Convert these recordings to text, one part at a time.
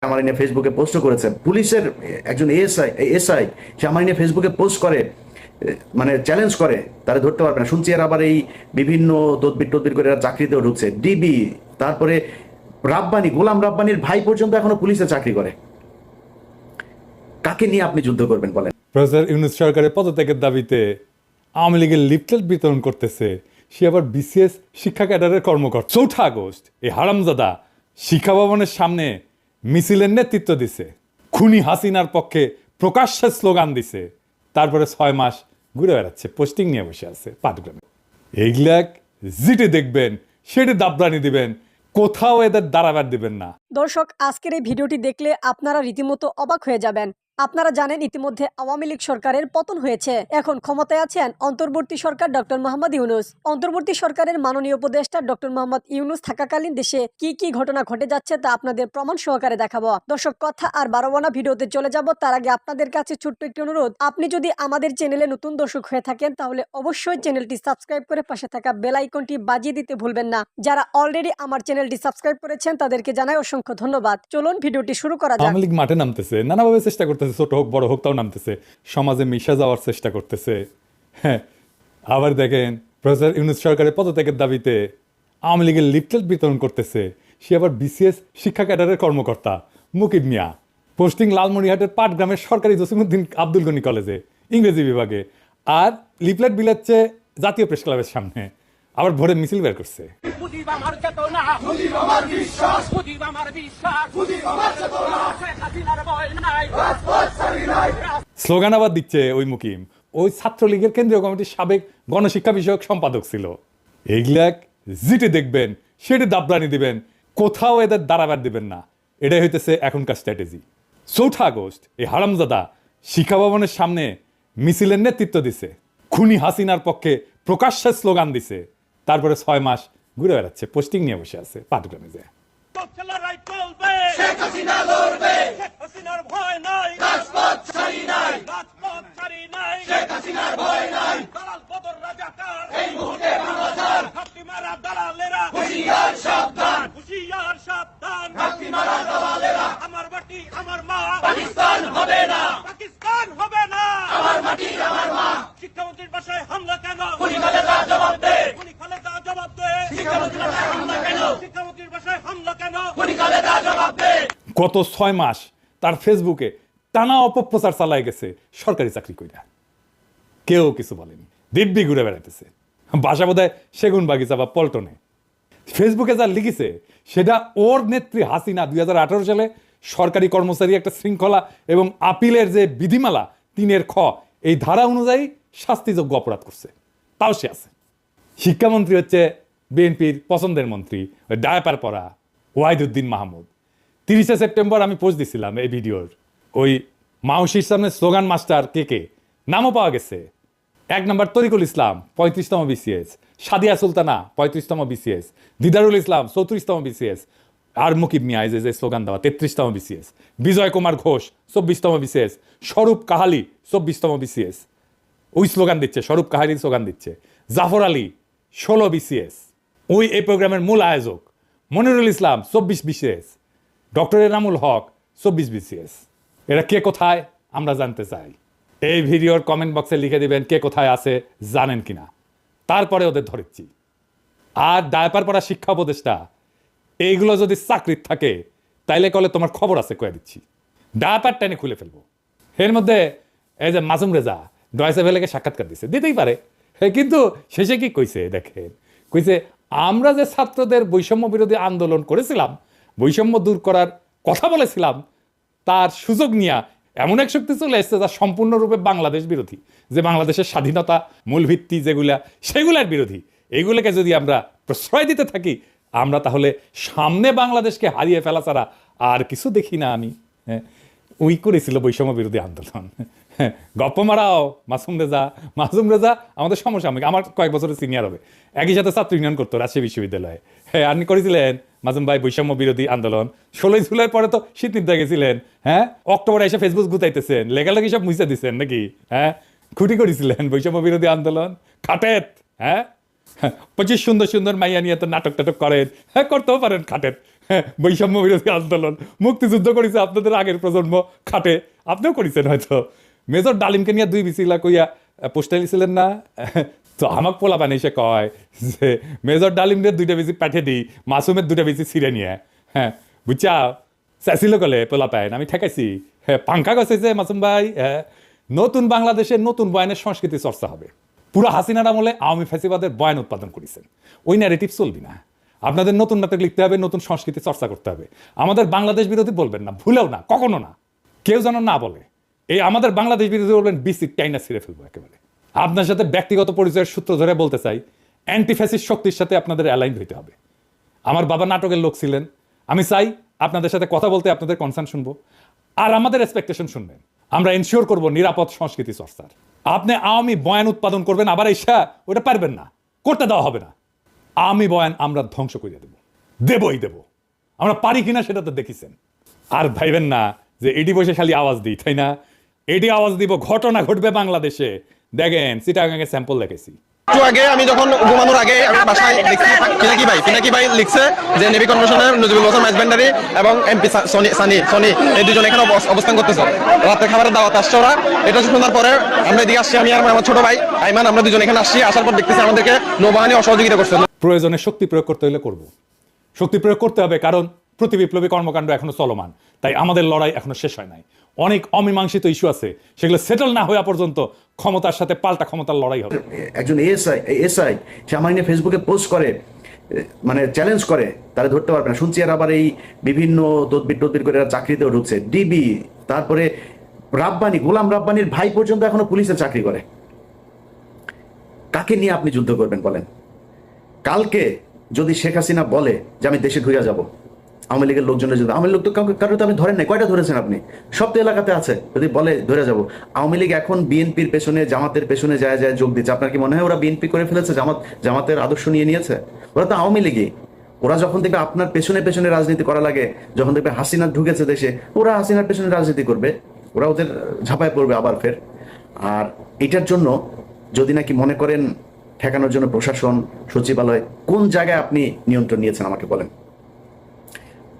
আমার নিয়ে ফেসবুকে পোস্ট করেছে, পুলিশের একজন এসআই সে আমার নিয়ে ফেসবুকে পোস্ট করে, মানে চ্যালেঞ্জ করে, তারা ধরতে পারবে না। শুনছি আর আবার এই বিভিন্ন তদবির টদবির করে এরা চাকরিতেও ঢুকছে, ডিবি, তারপরে রাব্বানি, গোলাম রাব্বানির ভাই পর্যন্ত এখনো পুলিশে চাকরি করে। কাকে নিয়ে আপনি যুদ্ধ করবেন বলেন? প্রফেসর ইউনূস সরকারের পদত্যাগের দাবিতে আওয়ামী লীগের লিফলেট বিতরণ করতেছে, সে আবার বিসিএস শিক্ষা ক্যাডারের কর্মকর্তা। 4 আগস্ট এই হারামজাদা শিক্ষা ভবনের সামনে মিছিলের নেতৃত্ব দিছে, খুনি হাসিনার পক্ষে প্রকাশ্যে স্লোগান দিছে, তারপরে 6 মাস ঘুরে বেড়াচ্ছে, পোস্টিং নিয়ে বসে আছে পাটগ্রামে। এইগুলাক জিটে দেখবেন, সেটি দাবরানি দিবেন, কোথাও এদের দাঁড়াবার দিবেন না। দর্শক, আজকের এই ভিডিওটি দেখলে আপনারা রীতিমতো অবাক হয়ে যাবেন। আপনারা জানেন ইতিমধ্যে আওয়ামী লীগ সরকারের পতন হয়েছে। এখন ক্ষমতায় আছেন অন্তর্বর্তী সরকার ডক্টর মোহাম্মদ ইউনূস। অন্তর্বর্তী সরকারের মাননীয় উপদেষ্টা ডক্টর মোহাম্মদ ইউনূস থাকাকালীন দেশে কি কি ঘটনা ঘটে যাচ্ছে তা আপনাদের প্রমাণ সহকারে দেখাবো। দর্শক, কথা আর বাড়াবো না, ভিডিওতে চলে যাব। তার আগে আপনাদের কাছে ছোট্ট একটি অনুরোধ, আপনি যদি আমাদের চ্যানেলে নতুন দর্শক হয়ে থাকেন তাহলে অবশ্যই চ্যানেলটি সাবস্ক্রাইব করে পাশে থাকা বেল আইকনটি বাজিয়ে দিতে ভুলবেন না। যারা অলরেডি আমার চ্যানেলটি সাবস্ক্রাইব করেছেন তাদেরকে জানাই অসংখ্য ধন্যবাদ। চলুন ভিডিওটি শুরু করা যাক। আওয়ামী লীগ মাঠে নামতেছে, নানাভাবে চেষ্টা করতেছে, ছোট হোক বড় হোক তাও নামতেছে, সমাজে মিশে যাওয়ার চেষ্টা করতেছে। হ্যাঁ, আবার দেখেন প্রফেসর ইউনূস সরকারের পদত্যাগের দাবিতে আওয়ামী লীগের লিফলেট বিতরণ করতেছে, সে আবার বিসিএস শিক্ষা ক্যাডারের কর্মকর্তা মুকিব মিয়া। পোস্টিং লালমনিরহাটের পাটগ্রামের সরকারি জসিমউদ্দিন আব্দুল গনি কলেজে ইংরেজি বিভাগে, আর লিফলেট বিলাচ্ছে জাতীয় প্রেস ক্লাবের সামনে। আবার ভোরে মিছিল বের করছে। স্লোগান আবার দিচ্ছে ওই মুকিম, ওই ছাত্রলীগের কেন্দ্রীয় কমিটির সাবেক গণশিক্ষা বিষয়ক সম্পাদক ছিল। এইগুলাক জিটে দেখবেন, সেটি দাবরানি দিবেন, কোথাও এদের দাঁড়াবার দিবেন না। এটাই হইতেছে এখনকার স্ট্র্যাটেজি। 4 আগস্ট এই হারামজাদা শিক্ষা ভবনের সামনে মিছিলের নেতৃত্ব দিছে, খুনি হাসিনার পক্ষে প্রকাশ্যে স্লোগান দিছে, তারপরে 6 মাস ঘুরে বেড়াচ্ছে, পোস্টিং নিয়ে বসে আছে পাটগ্রামে যায়। শিক্ষামন্ত্রীর বাসায় হামলা কেন? খালেদা জবাব দে। খালেদা জবাব দে। শিক্ষামন্ত্রীর বাসায় হামলা কেন? শিক্ষামন্ত্রীর বাসায় হামলা কেন? খালেদা জবাব দে। গত 6 মাস তার ফেসবুকে টানা অপপ্রচার চালায় গেছে সরকারি চাকরি কইরা, কেউ কিছু বলেনি, দিব্যি ঘুরে বেড়াইতেছে, বাসা বোধহয় সেগুন বাগিচা বা পল্টনে। ফেসবুকে যা লিখেছে সেটা ওর নেত্রী হাসিনা 2018 সালে সরকারি কর্মচারী একটা শৃঙ্খলা এবং আপিলের যে বিধিমালা 3 খ এই ধারা অনুযায়ী শাস্তিযোগ্য অপরাধ করছে, তাও সে আছে। শিক্ষামন্ত্রী হচ্ছে বিএনপির পছন্দের মন্ত্রী, ওই ডায়াপার পরা ওয়াহিদুদ্দিন মাহমুদ। 30 সেপ্টেম্বর আমি পোস্ট দিছিলাম এই ভিডিওর, ওই মাউসির সামনে স্লোগান মাস্টার কে নামও পাওয়া গেছে। 1 নম্বর তরিকুল ইসলাম 35তম বিসিএস, সাদিয়া সুলতানা 35তম বিসিএস, দিদারুল ইসলাম 34তম বিসিএস, আর মুকিব মিয়া যে স্লোগান দেওয়া 33তম বিসিএস, বিজয় কুমার ঘোষ 24তম বিসিএস, স্বরূপ কাহালি 24তম বিসিএস, ওই স্লোগান দিচ্ছে, স্বরূপ কাহালির স্লোগান দিচ্ছে। জাফর আলী 16 বিসিএস, ওই এই প্রোগ্রামের মূল আয়োজক। মনিরুল ইসলাম 24 BCS, doctor Enamul Haque 24 BCS. এরা কে কোথায় আমরা জানতে চাই। এই ভিডিওর কমেন্ট বক্সে লিখে দিবেন কে কোথায় আছে জানেন কিনা, তারপরে ওদের ধরেছি। আর ডায়াপার পড়া শিক্ষা উপদেষ্টা এইগুলো যদি চাকরির থাকে তাইলে কলে তোমার খবর আছে কয়ে দিচ্ছি, ডায়াপার টেনে খুলে ফেলবো। এর মধ্যে এই যে মাসুম রেজা ডয়েসে ভেলেকে সাক্ষাৎকার দিচ্ছে, দিতেই পারে, কিন্তু শেষে কি কইছে দেখেন, কইছে আমরা যে ছাত্রদের বৈষম্য বিরোধী আন্দোলন করেছিলাম, বৈষম্য দূর করার কথা বলেছিলাম, তার সুযোগ নিয়ে এমন এক শক্তি চলে এসছে যা সম্পূর্ণরূপে বাংলাদেশ বিরোধী, যে বাংলাদেশের স্বাধীনতা মূল ভিত্তি যেগুলা সেগুলার বিরোধী। এইগুলোকে যদি আমরা প্রশ্রয় দিতে থাকি আমরা তাহলে সামনে বাংলাদেশকে হারিয়ে ফেলা ছাড়া আর কিছু দেখি না আমি। হ্যাঁ, ওই করেছিল বৈষম্য বিরোধী আন্দোলন। গপ্প মারাও মাসুম রেজা আমাদের সমসাময়িক, আমার কয়েক বছরের সিনিয়র হবে, একই সাথে ছাত্র ইউনিয়ন করতো রাজশাহী বিশ্ববিদ্যালয়ে। হ্যাঁ, আপনি করেছিলেন মাজুম ভাই বৈষম্য বিরোধী আন্দোলন। 16 জুলাই পরে তো শীত নিদ্রা গেছিলেন। হ্যাঁ, অক্টোবরে এসে ফেসবুক গুতাইতেছেন, লেগালেগি সব মুছে দিচ্ছেন নাকি? হ্যাঁ, খুঁটি করেছিলেন বৈষম্য বিরোধী আন্দোলন খাটেত। হ্যাঁ, 25 সুন্দর সুন্দর মাইয়া নিয়ে তো নাটক টাটক করেন, হ্যাঁ করতেও পারেন খাটেত। বৈষম্য বিরোধী আন্দোলন, মুক্তিযুদ্ধ করেছে আপনাদের আগের প্রজন্ম খাটে, আপনিও করেছেন হয়তো। মেজর ডালিমকে নিয়ে 2 বিসিলা কইয়া পোস্টে লিছিলেন না? তো আমাক পোলা পানি সে কয় যে মেজর ডালিমদের 2টা বিসি পাঠিয়ে দিই, মাসুমের 2টা বিসি ছিঁড়ে নিয়ে। হ্যাঁ বুঝছা, চাইছিল কলে পোলা পায় আমি ঠেকাইছি। হ্যাঁ পাঙ্খা গেছে যে মাসুম ভাই। নতুন বাংলাদেশের নতুন বয়ানের সংস্কৃতি চর্চা হবে। পুরো হাসিনার আমলে আওয়ামী ফ্যাসিবাদের বয়ান উৎপাদন করেছেন, ওই ন্যারেটিভ চলবি না। আপনাদের নতুন নাটক লিখতে হবে, নতুন সংস্কৃতি চর্চা করতে হবে। আমাদের বাংলাদেশ বিরোধী বলবেন না, ভুলেও না, কখনো না, কেউ যেন না বলে এই আমাদের বাংলাদেশ বিরোধী বলবেন, বিসি টাইনা ছিঁড়ে ফেলবো একেবারে। আপনার সাথে ব্যক্তিগত পরিচয়ের সূত্র ধরে বলতে চাই, অ্যান্টিফ্যাসিস্ট শক্তির সাথে আপনাদের অ্যালাইন হইতে হবে। আমার বাবা নাটকের লোক ছিলেন, আমি চাই আপনাদের সাথে কথা বলতে আপনাদের কনসার্ন শুনবো, আর আমাদের এক্সপেকটেশন শুনবেন। আমরা এনশিওর করব নিরাপদ সংস্কৃতি চর্চার। আপনি আওয়ামী বয়ান উৎপাদন করবেন, আবার ঈশা ওটা পারবেন না, করতে দেওয়া হবে না। আওয়ামী বয়ান আমরা ধ্বংস করে দেবই দেব। আমরা পারি কিনা সেটা তো দেখিছেন। আর ভাইবেন না যে এডি বসে খালি আওয়াজ দিই, তাই না? এডি আওয়াজ দিব, ঘটনা ঘটবে বাংলাদেশে। দেখেন চিটাগাঙে স্যাম্পল দেখেছি। একটু আগে আমি যখন ঘুমানোর আগে আমি বাসায় দেখছি পিনাকি ভাই লিখছে যে নেভি কনভেনশনের নজিবুল হোসেন মাইজবেন্ডারি এবং এমপি সনি এই দুজন এখানে অবস্থান করতেছে, রাতে খাবারের দাওয়াত আসছে ওরা। এটা শোনার পরে আমরা এদিকে আসছি, আমি আর আমার ছোট ভাই আইমান, আমরা দুজন এখানে আসছি। আসার পর দেখতেছি আমাদেরকে নৌবাহিনী অসহযোগিতা করছে। প্রয়োজনে শক্তি প্রয়োগ করতে হলে করব, শক্তি প্রয়োগ করতে হবে, কারণ প্রতি বিপ্লবী কর্মকাণ্ড এখনো চলমান। তাই আমাদের লড়াই এখনো শেষ হয় নাই, অনেক অমীমাংসিত ইস্যু আছে, সেগুলো সেটেল না হওয়া পর্যন্ত ক্ষমতার সাথে পাল্টা ক্ষমতার লড়াই হবে। একজন এসআই সে আমার নিয়ে ফেসবুকে পোস্ট করে, মানে চ্যালেঞ্জ করে, তারা ধরতে পারবে না। শুনছি আর আবার এই বিভিন্ন তদবির করে এরা চাকরিতেও ঢুকছে, ডিবি, তারপরে রাব্বানি, গোলাম রাব্বানির ভাই পর্যন্ত এখনো পুলিশে চাকরি করে। কাকে নিয়ে আপনি যুদ্ধ করবেন বলেন? কালকে যদি শেখ হাসিনা বলে যে আমি দেশে ঘুরে যাব, আওয়ামী লীগের লোকজনের জন্য, আওয়ামী লীগ তো কারো তো আপনি ধরেন নাই, কয়টা ধরেছেন আপনি? সব তো এলাকাতে আছে, যদি বলে ধরে যাব। আওয়ামী লীগ এখন বিএনপির পেছনে, জামাতের পেছনে যায় যোগ দিচ্ছে। আপনার কি মনে হয় ওরা বিএনপি করে ফেলেছে, জামাতের আদর্শ নিয়ে নিয়েছে? ওরা তো আওয়ামী লীগই। ওরা যখন দেখবে আপনার পেছনে পেছনে রাজনীতি করা লাগে, যখন দেখবে হাসিনা ঢুকেছে দেশে, ওরা হাসিনার পেছনে রাজনীতি করবে, ওরা ওদের ঝাঁপায় পড়বে আবার ফের। আর এটার জন্য যদি নাকি মনে করেন ঠেকানোর জন্য প্রশাসন, সচিবালয়, কোন জায়গায় আপনি নিয়ন্ত্রণ নিয়েছেন আমাকে বলেন?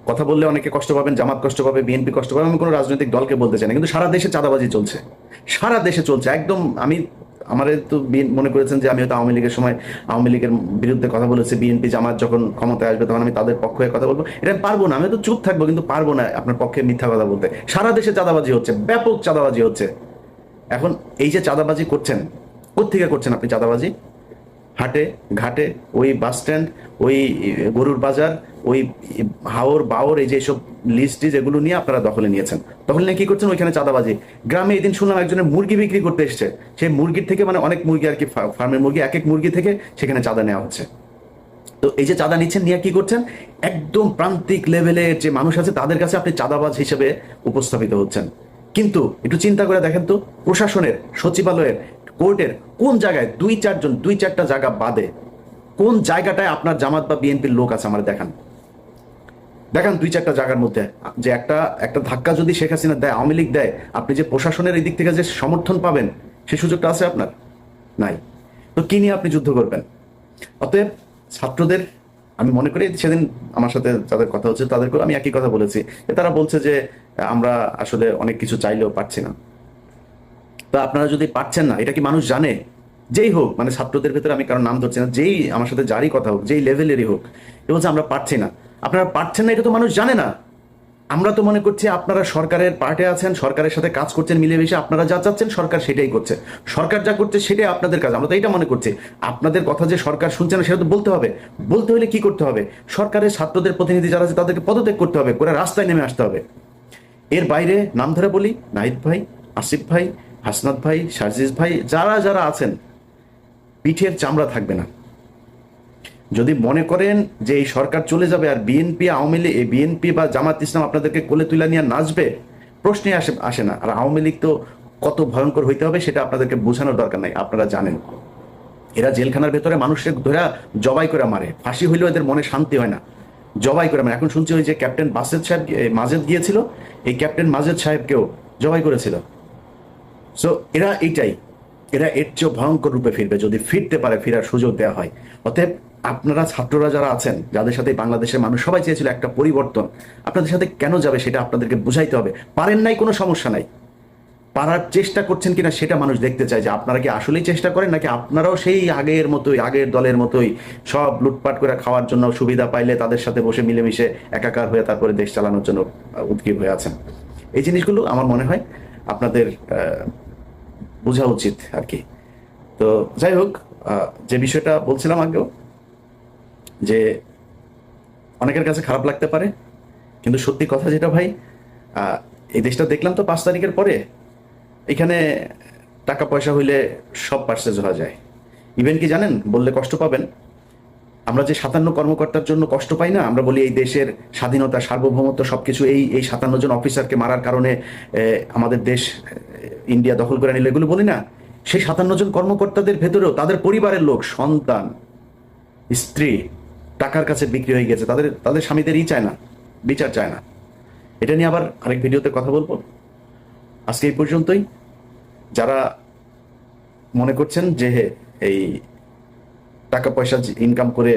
কথা বললে অনেকে কষ্ট পাবেন, জামাত কষ্ট পাবে, বিএনপি কষ্ট পাবে, আমি কোনো রাজনৈতিক দলকে বলতে চাই না, কিন্তু সারা দেশে চাঁদাবাজি চলছে, সারা দেশে চলছে একদম। আমি আমার তো মনে করেছেন যে আমি হয়তো আওয়ামী লীগের সময় আওয়ামী লীগের বিরুদ্ধে কথা বলেছি, বিএনপি জামাত যখন ক্ষমতায় আসবে তখন আমি তাদের পক্ষে কথা বলবো, এটা আমি পারবো না। আমি তো চুপ থাকবো, কিন্তু পারবো না আপনার পক্ষে মিথ্যা কথা বলতে। সারা দেশে চাঁদাবাজি হচ্ছে, ব্যাপক চাঁদাবাজি হচ্ছে। এখন এই যে চাঁদাবাজি করছেন, কোত্থেকে করছেন আপনি চাঁদাবাজি? হাটে ঘাটে, ওই বাস স্ট্যান্ড, ওই গরুর বাজার, ওই হাওর বাওর, এই যে সব লিস্ট যেগুলো নিয়ে আপনারা দখলে নিয়েছেন, দখলে নিয়ে কি করছেন? ওইখানে চাঁদাবাজি। গ্রামে এদিন শুনলাম একজনের মুরগি বিক্রি করতে এসছে, সেই মুরগির থেকে, মানে অনেক মুরগি আর কি, ফার্মের মুরগি, এক এক মুরগি থেকে সেখানে চাঁদা নেওয়া হচ্ছে। তো এই যে চাঁদা নিচ্ছেন, নিয়ে কি করছেন? একদম প্রান্তিক লেভেলের যে মানুষ আছে তাদের কাছে আপনি চাঁদাবাজ হিসেবে উপস্থাপিত হচ্ছেন। কিন্তু একটু চিন্তা করে দেখেন তো, প্রশাসনের, সচিবালয়ের, কোর্টের কোন জায়গায় দুই চারটা জায়গা বাদে কোন জায়গাটায় আপনার জামাত বা বিএনপির লোক আছে? আমার দেখান 2-4টা জায়গার মধ্যে যে একটা ধাক্কা যদি শেখ হাসিনা দেয়, আওয়ামী লীগ দেয়, আপনি যে প্রশাসনের এই দিক থেকে যে সমর্থন পাবেন সেই সুযোগটা আছে আপনার? নাই। তো কি নিয়ে আপনি যুদ্ধ করবেন? অতএব ছাত্রদের আমি মনে করি, সেদিন আমার সাথে যাদের কথা হচ্ছে তাদেরকেও আমি একই কথা বলেছি, তারা বলছে যে আমরা আসলে অনেক কিছু চাইলেও পারছি না। তা আপনারা যদি পারছেন না, এটা কি মানুষ জানে? যেই হোক, মানে ছাত্রদের ভেতরে আমি কারণ নাম ধরছি না, যেই আমার সাথে যারই কথা হোক, যেই লেভেলেরই হোক, এ বলছে আমরা পারছি না। আপনারা পারছেন না, এটা তো মানুষ জানে না। আমরা তো মনে করছি আপনারা সরকারের পার্টে আছেন, সরকারের সাথে কাজ করছেন মিলেমিশে, আপনারা যা চাচ্ছেন সরকার সেটাই করছে, সরকার যা করছে সেটাই আপনাদের কাজ। আমরা তো এটা মনে করছি। আপনাদের কথা যে সরকার শুনছে না সেটা তো বলতে হবে। বলতে হলে কি করতে হবে? সরকারের ছাত্রদের প্রতিনিধি যারা আছে তাদেরকে পদত্যাগ করতে হবে, করে রাস্তায় নেমে আসতে হবে। এর বাইরে নাম ধরে বলি, নাহিদ ভাই, আসিফ ভাই, হাসনাত ভাই, সার্জিস ভাই, যারা আছেন, পিঠের চামড়া থাকবে না। যদি মনে করেন যে এই সরকার চলে যাবে আর বিএনপি বা জামাত ইসলাম আপনাদেরকে কোলে তুলে নিয়ে নাচবে, প্রশ্নে আসে না। আর আওয়ামী লীগ তো কত ভয়ঙ্কর হইতে হবে সেটা আপনাদেরকে বোঝানোর দরকার নাই, আপনারা জানেন। এরা জেলখানার ভেতরে মানুষের ধরে জবাই করে মারে, ফাঁসি হইলেও এদের মনে শান্তি হয় না, জবাই করে মারে। এখন শুনছি ওই যে ক্যাপ্টেন মাজেদ গিয়েছিল, এই ক্যাপ্টেন মাজেদ সাহেবকেও জবাই করেছিল। সো এরা এর চেয়েও ভয়ঙ্কর রূপে ফিরবে যদি ফিরতে পারে, ফেরার সুযোগ দেওয়া হয়। অতএব আপনারা ছাত্ররা যারা আছেন, যাদের সাথে বাংলাদেশের মানুষ সবাই চেয়েছিল একটা পরিবর্তন, আপনাদের সাথে কেন যাবে সেটা আপনাদেরকে বুঝাইতে হবে। পারেন নাই, কোনো সমস্যা নাই, পারার চেষ্টা করছেন কিনা সেটা মানুষ দেখতে চায়, যে আপনারা কি আসলেই চেষ্টা করেন নাকি আপনারাও সেই আগের মতোই, আগের দলের মতোই সব লুটপাট করে খাওয়ার জন্য, সুবিধা পাইলে তাদের সাথে বসে মিলেমিশে একাকার হয়ে তারপরে দেশ চালানোর জন্য উদ্গ্রীব হয়ে আছেন। এই জিনিসগুলো আমার মনে হয় আপনাদের বোঝা উচিত আর কি। তো যাই হোক, যে বিষয়টা বলছিলাম আগেও, যে অনেকের কাছে খারাপ লাগতে পারে, কিন্তু সত্যি কথা যেটা ভাই, এই দেশটা দেখলাম তো 5 তারিখের পরে, এখানে টাকা পয়সা হইলে সব পার্সেজ হওয়া যায়। ইভেন কি জানেন, বললে কষ্ট পাবেন, আমরা যে 57 কর্মকর্তার জন্য কষ্ট পাই না, আমরা বলি এই দেশের স্বাধীনতা, সার্বভৌমত্ব সবকিছু এই 57 জন অফিসারকে মারার কারণে আমাদের দেশ ইন্ডিয়া দখল করে নিল, এগুলো বলি না, সেই 57 জন কর্মকর্তাদের ভেতরেও তাদের পরিবারের লোক, সন্তান, স্ত্রী টাকার কাছে বিক্রি হয়ে গেছে, তাদের স্বামীদেরই চায় না, বিচার চায় না। এটা নিয়ে আবার আরেক ভিডিওতে কথা বলবো। আজকে এই পর্যন্তই। যারা মনে করছেন যে এই টাকা পয়সা ইনকাম করে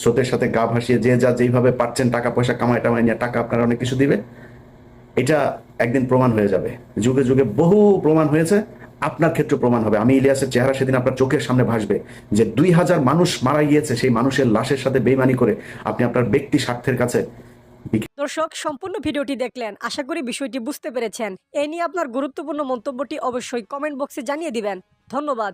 স্রোতের সাথে গা ভাসিয়ে যে যা যেইভাবে পাচ্ছেন টাকা পয়সা কামায় টামায় নিয়ে টাকা আপনারা অনেক কিছু দিবে, এটা একদিন প্রমাণ হয়ে যাবে। যুগে যুগে বহু প্রমাণ হয়েছে, আপনার ক্ষেত্রে প্রমাণ হবে। আমি ইলিয়াসের চেহারা সেদিন আপনার চোখের সামনে ভাসবে, যে 2000 মানুষ মারা গিয়েছে, সেই মানুষের লাশের সাথে বেইমানি করে আপনি আপনার ব্যক্তি স্বার্থের কাছে। দর্শক, সম্পূর্ণ ভিডিওটি দেখলেন, আশা করি বিষয়টি বুঝতে পেরেছেন। এই নিয়ে আপনার গুরুত্বপূর্ণ মন্তব্যটি অবশ্যই কমেন্ট বক্সে জানিয়ে দিবেন। ধন্যবাদ।